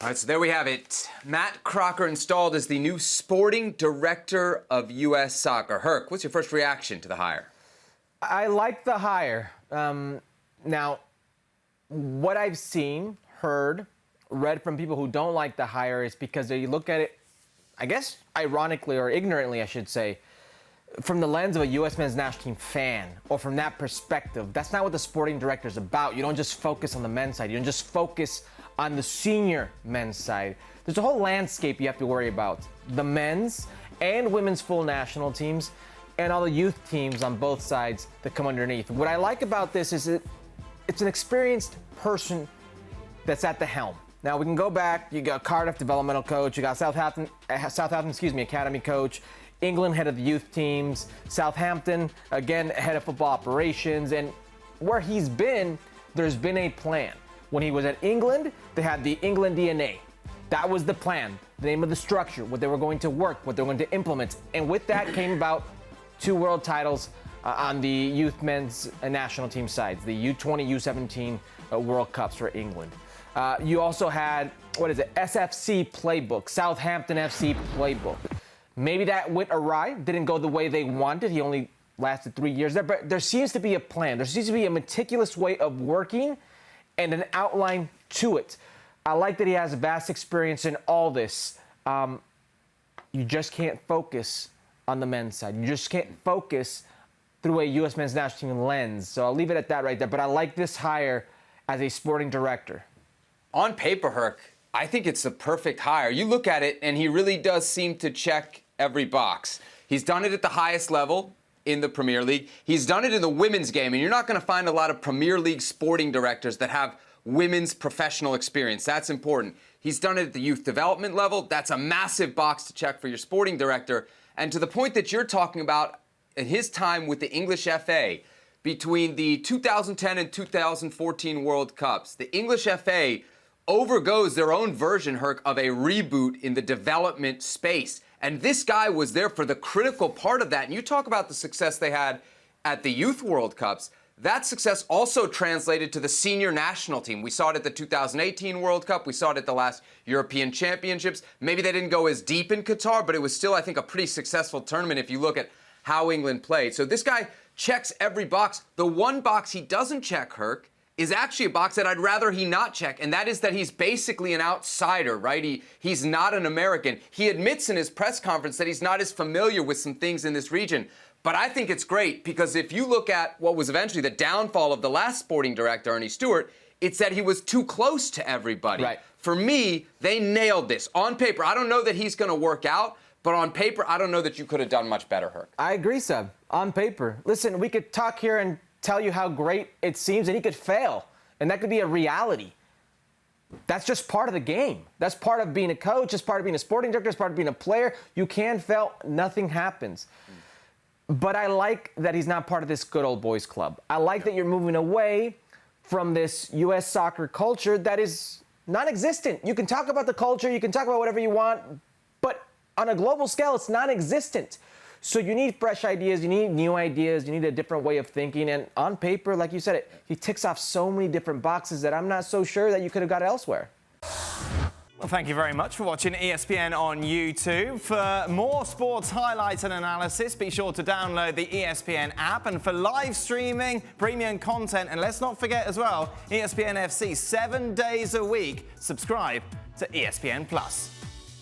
All right, so there we have it. Matt Crocker installed as the new sporting director of U.S. Soccer. Herc, what's your first reaction to the hire? I like the hire. Now, what I've seen, heard, read from people who don't like the hire is because they look at it, I guess, ironically or ignorantly, I should say, from the lens of a U.S. men's national team fan, or from that perspective. That's not what the sporting director is about. You don't just focus on the men's side. You don't just focus on the senior men's side. There's a whole landscape you have to worry about. The men's and women's full national teams and all the youth teams on both sides that come underneath. What I like about this is it's an experienced person that's at the helm. Now we can go back, you got Cardiff developmental coach, you got Southampton, academy coach, England head of the youth teams, Southampton, again, head of football operations, and where he's been, there's been a plan. When he was at England, they had the England DNA. That was the plan, the name of the structure, what they were going to work, what they were going to implement. And with that came about 2 world titles on the youth men's national team sides, the U20, U17 World Cups for England. You also had, SFC playbook, Southampton FC playbook. Maybe that went awry, didn't go the way they wanted. He only lasted 3 years there, but there seems to be a plan. There seems to be a meticulous way of working and an outline to it. I like that he has a vast experience in all this. You just can't focus on the men's side. You just can't focus through a U.S. men's national team lens. So I'll leave it at that right there. But I like this hire as a sporting director. On paper, Herc, I think it's the perfect hire. You look at it, and he really does seem to check every box. He's done it at the highest level in the Premier League. He's done it in the women's game, and you're not going to find a lot of Premier League sporting directors that have women's professional experience. That's important. He's done it at the youth development level. That's a massive box to check for your sporting director. And to the point that you're talking about, in his time with the English FA, between the 2010 and 2014 World Cups, the English FA overgoes their own version, Herc, of a reboot in the development space. And this guy was there for the critical part of that. And you talk about the success they had at the Youth World Cups. That success also translated to the senior national team. We saw it at the 2018 World Cup. We saw it at the last European Championships. Maybe they didn't go as deep in Qatar, but it was still, I think, a pretty successful tournament if you look at how England played. So this guy checks every box. The one box he doesn't check, Herc, is actually a box that I'd rather he not check, and that is that he's basically an outsider, right? He's not an American. He admits in his press conference that he's not as familiar with some things in this region. But I think it's great because if you look at what was eventually the downfall of the last sporting director, Ernie Stewart, it's that he was too close to everybody. Right. For me, they nailed this. On paper, I don't know that he's going to work out, but on paper, I don't know that you could have done much better, Herc. I agree, Seb. On paper. Listen, we could talk here and tell you how great it seems, and he could fail, and that could be a reality. That's just part of the game. That's part of being a coach. That's part of being a sporting director. That's part of being a player. You can fail. Nothing happens. But I like that he's not part of this good old boys club. I like that you're moving away from this U.S. soccer culture that is non-existent. You can talk about the culture. You can talk about whatever you want. But on a global scale, it's non-existent. So you need fresh ideas, you need new ideas, you need a different way of thinking. And on paper, like you said, he ticks off so many different boxes that I'm not so sure that you could have got elsewhere. Well, thank you very much for watching ESPN on YouTube. For more sports highlights and analysis, be sure to download the ESPN app. And for live streaming, premium content, and let's not forget as well, ESPN FC 7 days a week. Subscribe to ESPN+.